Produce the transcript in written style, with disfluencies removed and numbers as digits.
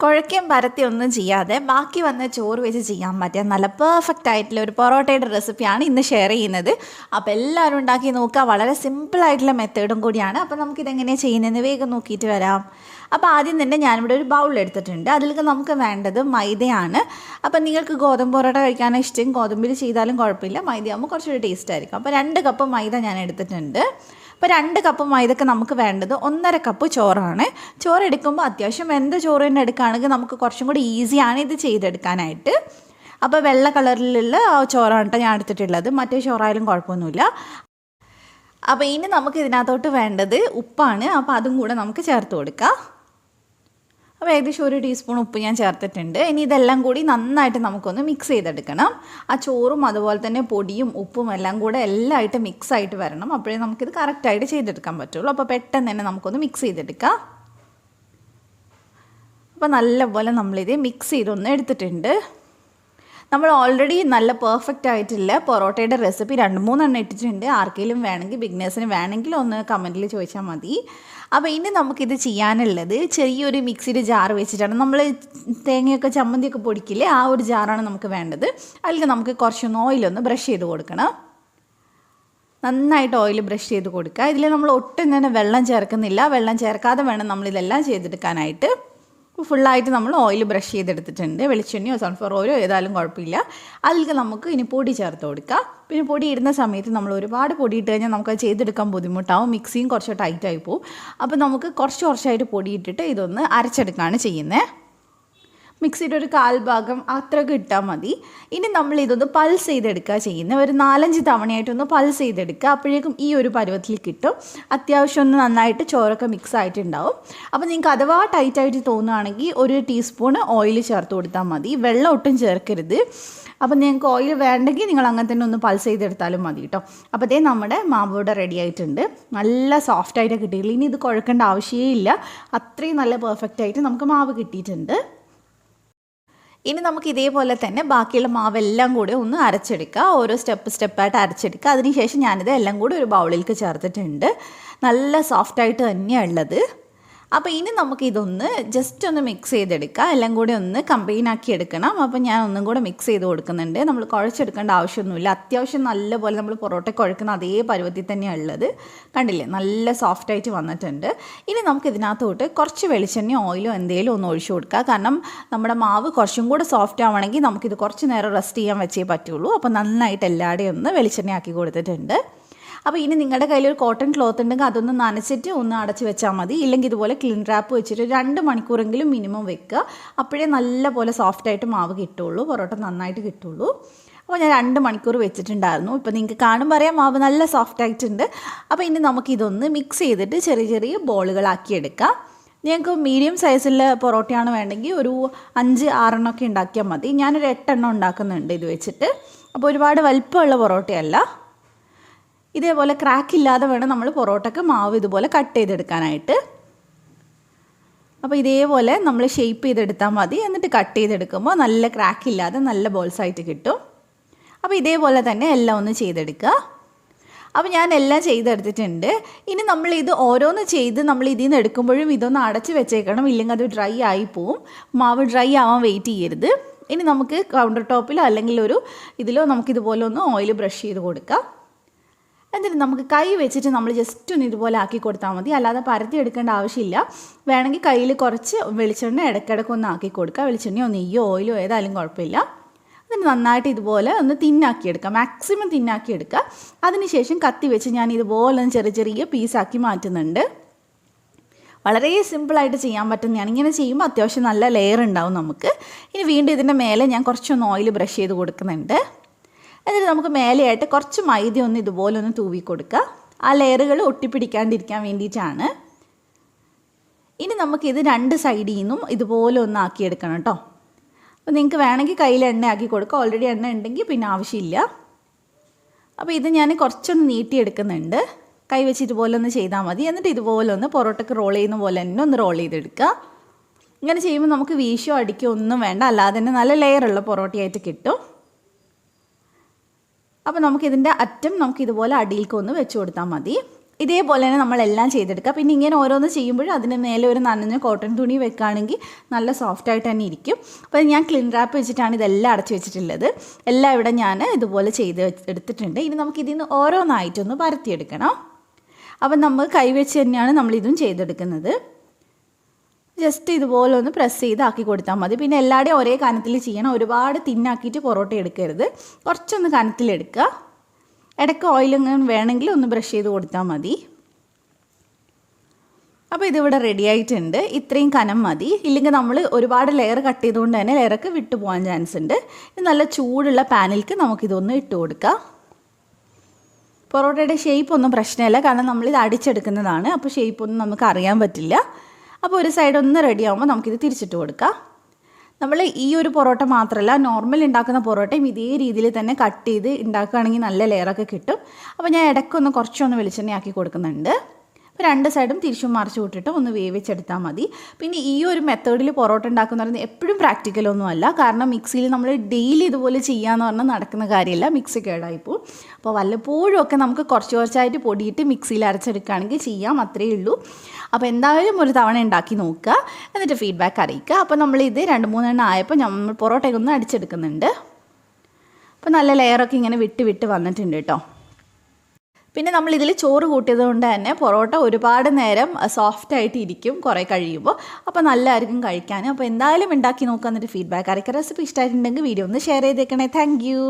കുഴയ്ക്കും പരത്തി ഒന്നും ചെയ്യാതെ ബാക്കി വന്ന ചോറ് വെച്ച് ചെയ്യാൻ പറ്റിയ നല്ല പെർഫെക്റ്റ് ആയിട്ടുള്ള ഒരു പൊറോട്ടയുടെ റെസിപ്പിയാണ് ഇന്ന് ഷെയർ ചെയ്യുന്നത്. അപ്പോൾ എല്ലാവരും ഉണ്ടാക്കി നോക്കുക. വളരെ സിമ്പിളായിട്ടുള്ള മെത്തേഡും കൂടിയാണ്. അപ്പോൾ നമുക്കിതെങ്ങനെയാണ് ചെയ്യുന്നതെന്ന് വേഗം നോക്കിയിട്ട് വരാം. അപ്പോൾ ആദ്യം തന്നെ ഞാനിവിടെ ഒരു ബൗൾ എടുത്തിട്ടുണ്ട്. അതിലേക്ക് നമുക്ക് വേണ്ടത് മൈദയാണ്. അപ്പോൾ നിങ്ങൾക്ക് ഗോതമ്പ് പൊറോട്ട കഴിക്കാൻ ഇഷ്ടം ഗോതമ്പിൽ ചെയ്താലും കുഴപ്പമില്ല, മൈദയാകുമ്പോൾ കുറച്ചൊരു ടേസ്റ്റ് ആയിരിക്കും. അപ്പോൾ 2 കപ്പ് മൈദ ഞാൻ എടുത്തിട്ടുണ്ട്. അപ്പോൾ 2 കപ്പ് മൈദക്ക് നമുക്ക് വേണ്ടത് 1.5 കപ്പ് ചോറാണ്. ചോറ് എടുക്കുമ്പോൾ അത്യാവശ്യം വെന്ത ചോറ് തന്നെ എടുക്കുകയാണെങ്കിൽ നമുക്ക് കുറച്ചും കൂടി ഈസിയാണ് ഇത് ചെയ്തെടുക്കാനായിട്ട്. അപ്പോൾ വെള്ള കളറിലുള്ള ചോറാണ് കേട്ടോ ഞാൻ എടുത്തിട്ടുള്ളത്. മറ്റേ ചോറായാലും കുഴപ്പമൊന്നുമില്ല. അപ്പോൾ ഇനി നമുക്ക് ഇതിനകത്തോട്ട് വേണ്ടത് ഉപ്പാണ്. അപ്പോൾ അതും കൂടെ നമുക്ക് ചേർത്ത് കൊടുക്കാം. അപ്പോൾ ഏകദേശം 1 ടീസ്പൂൺ ഉപ്പ് ഞാൻ ചേർത്തിട്ടുണ്ട്. ഇനി ഇതെല്ലാം കൂടി നന്നായിട്ട് നമുക്കൊന്ന് മിക്സ് ചെയ്തെടുക്കണം. ആ ചോറും അതുപോലെ തന്നെ പൊടിയും ഉപ്പും എല്ലാം കൂടെ എല്ലാമായിട്ട് മിക്സായിട്ട് വരണം. അപ്പോഴേ നമുക്കിത് കറക്റ്റായിട്ട് ചെയ്തെടുക്കാൻ പറ്റുള്ളൂ. അപ്പോൾ പെട്ടെന്ന് തന്നെ നമുക്കൊന്ന് മിക്സ് ചെയ്തെടുക്കാം. അപ്പോൾ നല്ലപോലെ നമ്മളിത് മിക്സ് ചെയ്തൊന്ന് എടുത്തിട്ടുണ്ട്. നമ്മൾ ഓൾറെഡി നല്ല പെർഫെക്റ്റ് ആയിട്ടുള്ള പൊറോട്ടയുടെ റെസിപ്പി 2-3 എണ്ണം ഇട്ടിട്ടുണ്ട്. ആർക്കെങ്കിലും വേണമെങ്കിൽ ബിഗിനേഴ്സിന് വേണമെങ്കിൽ ഒന്ന് കമൻറ്റിൽ ചോദിച്ചാൽ മതി. അപ്പോൾ ഇനി നമുക്കിത് ചെയ്യാനുള്ളത് ചെറിയൊരു മിക്സിയുടെ ജാർ വെച്ചിട്ടാണ്. നമ്മൾ തേങ്ങയൊക്കെ ചമ്മന്തിയൊക്കെ പൊടിക്കില്ലേ, ആ ഒരു ജാറാണ് നമുക്ക് വേണ്ടത്. അതിൽ നമുക്ക് കുറച്ചൊന്ന് ഓയിലൊന്ന് ബ്രഷ് ചെയ്ത് കൊടുക്കണം. നന്നായിട്ട് ഓയിൽ ബ്രഷ് ചെയ്ത് കൊടുക്കുക. ഇതിൽ നമ്മൾ ഒട്ടും തന്നെ വെള്ളം ചേർക്കുന്നില്ല. വെള്ളം ചേർക്കാതെ വേണം നമ്മളിതെല്ലാം ചെയ്തെടുക്കാനായിട്ട്. ഫുള്ളായിട്ട് നമ്മൾ ഓയിൽ ബ്രഷ് ചെയ്തെടുത്തിട്ടുണ്ട്. വെളിച്ചെണ്ണയോ സൺഫ്ലവർ ഓയിലോ ഏതായാലും കുഴപ്പമില്ല. അതിലേക്ക് നമുക്ക് ഇനി പൊടി ചേർത്ത് കൊടുക്കാം. പിന്നെ പൊടി ഇടുന്ന സമയത്ത് നമ്മൾ ഒരുപാട് പൊടി ഇട്ട് കഴിഞ്ഞാൽ നമുക്കത് ചെയ്തെടുക്കാൻ ബുദ്ധിമുട്ടാവും. മിക്സിയും കുറച്ച് ടൈറ്റായി പോവും. അപ്പോൾ നമുക്ക് കുറച്ചായിട്ട് പൊടി ഇട്ടിട്ട് ഇതൊന്ന് അരച്ചെടുക്കുകയാണ് ചെയ്യുന്നത്. മിക്സിയുടെ ഒരു 1/4 ഭാഗം അത്രയൊക്കെ ഇട്ടാൽ മതി. ഇനി നമ്മൾ ഇതൊന്ന് പൾസ് ചെയ്തെടുക്കുക ചെയ്യുന്നത്. ഒരു 4-5 തവണയായിട്ടൊന്ന് പൾസ് ചെയ്തെടുക്കുക. അപ്പോഴേക്കും ഈ ഒരു പരുവത്തിൽ കിട്ടും. അത്യാവശ്യം ഒന്ന് നന്നായിട്ട് ചോറൊക്കെ മിക്സ് ആയിട്ടുണ്ടാവും. അപ്പോൾ നിങ്ങൾക്ക് അഥവാ ടൈറ്റായിട്ട് തോന്നുകയാണെങ്കിൽ 1 ടീസ്പൂൺ ഓയിൽ ചേർത്ത് കൊടുത്താൽ മതി. വെള്ളം ഒട്ടും ചേർക്കരുത്. അപ്പോൾ നിങ്ങൾക്ക് ഓയിൽ വേണ്ടെങ്കിൽ നിങ്ങൾ അങ്ങനെ തന്നെ ഒന്ന് പൾസ് ചെയ്തെടുത്താലും മതി കേട്ടോ. അപ്പോൾ അതേ നമ്മുടെ മാവ് ഇവിടെ റെഡി ആയിട്ടുണ്ട്. നല്ല സോഫ്റ്റായിട്ട് കിട്ടിയില്ല. ഇനി ഇത് കുഴക്കേണ്ട ആവശ്യമേ ഇല്ല. അത്രയും നല്ല പെർഫെക്റ്റ് ആയിട്ട് നമുക്ക് മാവ് കിട്ടിയിട്ടുണ്ട്. ഇനി നമുക്ക് ഇതേപോലെ തന്നെ ബാക്കിയുള്ള മാവെല്ലാം കൂടി ഒന്ന് അരച്ചെടുക്കുക. ഓരോ സ്റ്റെപ്പായിട്ട് അരച്ചെടുക്കുക. അതിനുശേഷം ഞാനിത് എല്ലാം കൂടി ഒരു ബൗളിലേക്ക് ചേർത്തിട്ടുണ്ട്. നല്ല സോഫ്റ്റായിട്ട് തന്നെയാണ് ഉള്ളത്. അപ്പോൾ ഇനി നമുക്കിതൊന്ന് ജസ്റ്റ് ഒന്ന് മിക്സ് ചെയ്തെടുക്കുക. എല്ലാം കൂടി ഒന്ന് കമ്പൈൻ ആക്കി എടുക്കണം. അപ്പോൾ ഞാൻ ഒന്നും കൂടെ മിക്സ് ചെയ്ത് കൊടുക്കുന്നുണ്ട്. നമ്മൾ കുഴച്ചെടുക്കേണ്ട ആവശ്യമൊന്നുമില്ല. അത്യാവശ്യം നല്ലപോലെ നമ്മൾ പൊറോട്ട കുഴക്കുന്ന അതേ പരുവത്തിൽ തന്നെയാണ് ഉള്ളത്. കണ്ടില്ലേ, നല്ല സോഫ്റ്റായിട്ട് വന്നിട്ടുണ്ട്. ഇനി നമുക്ക് ഇതിനകത്തോട്ട് കുറച്ച് വെളിച്ചെണ്ണയോ ഓയിലോ എന്തെങ്കിലും ഒന്ന് ഒഴിച്ചു കൊടുക്കുക. കാരണം നമ്മുടെ മാവ് കുറച്ചും കൂടെ സോഫ്റ്റ് ആവണമെങ്കിൽ നമുക്കിത് കുറച്ച് നേരം റെസ്റ്റ് ചെയ്യാൻ വെച്ചേ പറ്റുള്ളൂ. അപ്പോൾ നന്നായിട്ട് എല്ലാവരുടെയും ഒന്ന് വെളിച്ചെണ്ണ ആക്കി കൊടുത്തിട്ടുണ്ട്. അപ്പോൾ ഇനി നിങ്ങളുടെ കയ്യിൽ ഒരു കോട്ടൺ ക്ലോത്ത് ഉണ്ടെങ്കിൽ അതൊന്ന് നനച്ചിട്ട് ഒന്ന് അടച്ച് വെച്ചാൽ മതി. ഇല്ലെങ്കിൽ ഇതുപോലെ ക്ലീൻ റാപ്പ് വെച്ചിട്ട് 2 മണിക്കൂറെങ്കിലും മിനിമം വെക്കുക. അപ്പോഴേ നല്ല പോലെ സോഫ്റ്റായിട്ട് മാവ് കിട്ടുള്ളൂ, പൊറോട്ട നന്നായിട്ട് കിട്ടുള്ളൂ. അപ്പോൾ ഞാൻ 2 മണിക്കൂർ വെച്ചിട്ടുണ്ടായിരുന്നു. ഇപ്പോൾ നിങ്ങൾക്ക് കാണുമ്പോൾ അറിയാം മാവ് നല്ല സോഫ്റ്റ് ആയിട്ടുണ്ട്. അപ്പോൾ ഇനി നമുക്കിതൊന്ന് മിക്സ് ചെയ്തിട്ട് ചെറിയ ബോളുകളാക്കി എടുക്കാം. ഞങ്ങൾക്ക് മീഡിയം സൈസിലുള്ള പൊറോട്ടയാണ് വേണമെങ്കിൽ ഒരു 5-6 എണ്ണമൊക്കെ ഉണ്ടാക്കിയാൽ മതി. ഞാനൊരു 8 എണ്ണം ഉണ്ടാക്കുന്നുണ്ട് ഇത് വെച്ചിട്ട്. അപ്പോൾ ഒരുപാട് വലിപ്പമുള്ള പൊറോട്ടയല്ല. ഇതേപോലെ ക്രാക്ക് ഇല്ലാതെ വേണം നമ്മൾ പൊറോട്ടയ്ക്ക് മാവ് ഇതുപോലെ കട്ട് ചെയ്തെടുക്കാനായിട്ട്. അപ്പോൾ ഇതേപോലെ നമ്മൾ ഷേപ്പ് ചെയ്തെടുത്താൽ മതി. എന്നിട്ട് കട്ട് ചെയ്തെടുക്കുമ്പോൾ നല്ല ക്രാക്ക് ഇല്ലാതെ നല്ല ബോൾസായിട്ട് കിട്ടും. അപ്പോൾ ഇതേപോലെ തന്നെ എല്ലാം ഒന്ന് ചെയ്തെടുക്കുക. അപ്പോൾ ഞാൻ എല്ലാം ചെയ്തെടുത്തിട്ടുണ്ട്. ഇനി നമ്മൾ ഇത് ഓരോന്ന് ചെയ്ത് നമ്മൾ ഇതിൽ നിന്ന് എടുക്കുമ്പോഴും ഇതൊന്ന് അടച്ച് വെച്ചേക്കണം. ഇല്ലെങ്കിൽ അത് ഡ്രൈ ആയി പോവും. മാവ് ഡ്രൈ ആവാൻ വെയിറ്റ് ചെയ്യരുത്. ഇനി നമുക്ക് കൗണ്ടർ ടോപ്പിലോ അല്ലെങ്കിൽ ഒരു ഇതിലോ നമുക്കിതുപോലെ ഒന്ന് ഓയിൽ ബ്രഷ് ചെയ്ത് കൊടുക്കാം. എന്നിട്ട് നമുക്ക് കൈ വെച്ചിട്ട് നമ്മൾ ജസ്റ്റ് ഒന്ന് ഇതുപോലെ ആക്കി കൊടുത്താൽ മതി. അല്ലാതെ പരത്തി എടുക്കേണ്ട ആവശ്യമില്ല. വേണമെങ്കിൽ കയ്യിൽ കുറച്ച് വെളിച്ചെണ്ണ ഇടയ്ക്കിടയ്ക്കൊന്ന് ആക്കി കൊടുക്കുക. വെളിച്ചെണ്ണയോ നെയ്യോ ഓയിലോ ഏതായാലും കുഴപ്പമില്ല. എന്നിട്ട് നന്നായിട്ട് ഇതുപോലെ ഒന്ന് തിന്നാക്കിയെടുക്കുക. മാക്സിമം തിന്നാക്കിയെടുക്കുക. അതിനുശേഷം കത്തി വെച്ച് ഞാൻ ഇതുപോലെ ഒന്ന് ചെറിയ പീസാക്കി മാറ്റുന്നുണ്ട്. വളരെ സിമ്പിളായിട്ട് ചെയ്യാൻ പറ്റുന്നതാണ്. ഇങ്ങനെ ചെയ്യുമ്പോൾ അത്യാവശ്യം നല്ല ലെയർ ഉണ്ടാവും നമുക്ക്. ഇനി വീണ്ടും ഇതിൻ്റെ മേലെ ഞാൻ കുറച്ചൊന്ന് ഓയിൽ ബ്രഷ് ചെയ്ത് കൊടുക്കുന്നുണ്ട്. എന്നിട്ട് നമുക്ക് മേലെയായിട്ട് കുറച്ച് മൈദ ഒന്ന് ഇതുപോലെ ഒന്ന് തൂവി കൊടുക്കുക. ആ ലെയറുകൾ ഒട്ടിപ്പിടിക്കാണ്ടിരിക്കാൻ വേണ്ടിയിട്ടാണ്. ഇനി നമുക്കിത് 2 സൈഡിൽ നിന്നും ഇതുപോലെ ഒന്ന് ആക്കിയെടുക്കണം കേട്ടോ. അപ്പോൾ നിങ്ങൾക്ക് വേണമെങ്കിൽ കയ്യിൽ എണ്ണ ആക്കി കൊടുക്കുക. ഓൾറെഡി എണ്ണ ഉണ്ടെങ്കിൽ പിന്നെ ആവശ്യമില്ല. അപ്പോൾ ഇത് ഞാൻ കുറച്ചൊന്ന് നീട്ടിയെടുക്കുന്നുണ്ട്. കൈ വെച്ച് ഇതുപോലെ ഒന്ന് ചെയ്താൽ മതി. എന്നിട്ട് ഇതുപോലെ ഒന്ന് പൊറോട്ടയ്ക്ക് റോൾ ചെയ്യുന്ന പോലെ തന്നെ ഒന്ന് റോൾ ചെയ്തെടുക്കുക. ഇങ്ങനെ ചെയ്യുമ്പോൾ നമുക്ക് വീശോ അടിക്കോ ഒന്നും വേണ്ട. അല്ലാതെ തന്നെ നല്ല ലെയറുള്ള പൊറോട്ടയായിട്ട് കിട്ടും. അപ്പോൾ നമുക്കിതിൻ്റെ അറ്റം നമുക്കിതുപോലെ അടിയിലേക്ക് ഒന്ന് വെച്ച് കൊടുത്താൽ മതി. ഇതേപോലെ തന്നെ നമ്മളെല്ലാം ചെയ്തെടുക്കുക. പിന്നെ ഇങ്ങനെ ഓരോന്ന് ചെയ്യുമ്പോഴും അതിന് മേലെ ഒരു നനഞ്ഞ കോട്ടൺ തുണി വെക്കുകയാണെങ്കിൽ നല്ല സോഫ്റ്റായിട്ട് തന്നെ ഇരിക്കും. അപ്പോൾ ഞാൻ ക്ലിൻ റാപ്പ് വെച്ചിട്ടാണ് ഇതെല്ലാം അടച്ചു വെച്ചിട്ടുള്ളത്. എല്ലാം ഇവിടെ ഞാൻ ഇതുപോലെ ചെയ്ത് എടുത്തിട്ടുണ്ട്. ഇനി നമുക്കിതിന് ഓരോന്നായിട്ടൊന്ന് പരത്തിയെടുക്കണം. അപ്പം നമ്മൾ കൈവച്ച് തന്നെയാണ് നമ്മളിതും ചെയ്തെടുക്കുന്നത്. ജസ്റ്റ് ഇതുപോലെ ഒന്ന് പ്രസ് ചെയ്ത് ആക്കി കൊടുത്താൽ മതി. പിന്നെ എല്ലാവരുടെയും ഒരേ കനത്തിൽ ചെയ്യണം. ഒരുപാട് തിന്നാക്കിയിട്ട് പൊറോട്ട എടുക്കരുത്. കുറച്ചൊന്ന് കനത്തിലെടുക്കുക. ഇടയ്ക്ക് ഓയിലിങ്ങനെ വേണമെങ്കിൽ ഒന്ന് ബ്രഷ് ചെയ്ത് കൊടുത്താൽ മതി. അപ്പോൾ ഇതിവിടെ റെഡി ആയിട്ടുണ്ട്. ഇത്രയും കനം മതി. ഇല്ലെങ്കിൽ നമ്മൾ ഒരുപാട് ലെയർ കട്ട് ചെയ്തുകൊണ്ട് തന്നെ ലെയറൊക്കെ വിട്ടു പോകാൻ ചാൻസ് ഉണ്ട്. ഇത് നല്ല ചൂടുള്ള പാനിലേക്ക് നമുക്കിതൊന്ന് ഇട്ട് കൊടുക്കാം. പൊറോട്ടയുടെ ഷേപ്പ് ഒന്നും പ്രശ്നമില്ല, കാരണം നമ്മളിത് അടിച്ചെടുക്കുന്നതാണ്. അപ്പോൾ ഷേപ്പൊന്നും നമുക്ക് അറിയാൻ പറ്റില്ല. അപ്പോൾ ഒരു സൈഡ് ഒന്ന് റെഡി ആകുമ്പോൾ നമുക്കിത് തിരിച്ചിട്ട് കൊടുക്കാം. നമ്മൾ ഈ ഒരു പൊറോട്ട മാത്രമല്ല, നോർമൽ ഉണ്ടാക്കുന്ന പൊറോട്ടയും ഇതേ രീതിയിൽ തന്നെ കട്ട് ചെയ്ത് ഉണ്ടാക്കുകയാണെങ്കിൽ നല്ല ലെയറൊക്കെ കിട്ടും. അപ്പോൾ ഞാൻ ഇടയ്ക്കൊന്ന് കുറച്ചൊന്ന് വെളിച്ചെണ്ണയാക്കി കൊടുക്കുന്നുണ്ട്. അപ്പോൾ രണ്ട് സൈഡും തിരിച്ചും മറിച്ച് വിട്ടിട്ട് ഒന്ന് വേവിച്ചെടുത്താൽ മതി. പിന്നെ ഈ ഒരു മെത്തേഡിൽ പൊറോട്ട ഉണ്ടാക്കുന്ന പറയുന്നത് എപ്പോഴും പ്രാക്ടിക്കലൊന്നും അല്ല. കാരണം മിക്സിയിൽ നമ്മൾ ഡെയിലി ഇതുപോലെ ചെയ്യാമെന്ന് പറഞ്ഞാൽ നടക്കുന്ന കാര്യമില്ല, മിക്സി കേടായിപ്പോൾ. അപ്പോൾ വല്ലപ്പോഴും ഒക്കെ നമുക്ക് കുറച്ചായിട്ട് പൊടിയിട്ട് മിക്സിയിൽ അരച്ചെടുക്കുകയാണെങ്കിൽ ചെയ്യാം, അത്രയേ ഉള്ളൂ. അപ്പോൾ എന്തായാലും ഒരു തവണ ഉണ്ടാക്കി നോക്കുക, എന്നിട്ട് ഫീഡ്ബാക്ക് അറിയിക്കുക. അപ്പോൾ നമ്മളിത് 2-3 ആയപ്പോൾ നമ്മൾ പൊറോട്ടയൊക്കെ ഒന്ന് അടിച്ചെടുക്കുന്നുണ്ട്. അപ്പോൾ നല്ല ലെയറൊക്കെ ഇങ്ങനെ വിട്ട് വന്നിട്ടുണ്ട് കേട്ടോ. പിന്നെ നമ്മളിതിൽ ചോറ് കൂട്ടിയത് കൊണ്ട് തന്നെ പൊറോട്ട ഒരുപാട് നേരം സോഫ്റ്റായിട്ട് ഇരിക്കും കുറേ കഴിയുമ്പോൾ. അപ്പോൾ നല്ലതായിരിക്കും കഴിക്കാൻ. അപ്പോൾ എന്തായാലും ഉണ്ടാക്കി നോക്കുക, എന്നിട്ട് ഫീഡ്ബാക്ക് അറിയിക്കുക. റെസിപ്പി ഇഷ്ടമായിട്ടുണ്ടെങ്കിൽ വീഡിയോ ഒന്ന് ഷെയർ ചെയ്തേക്കണേ. Thank you.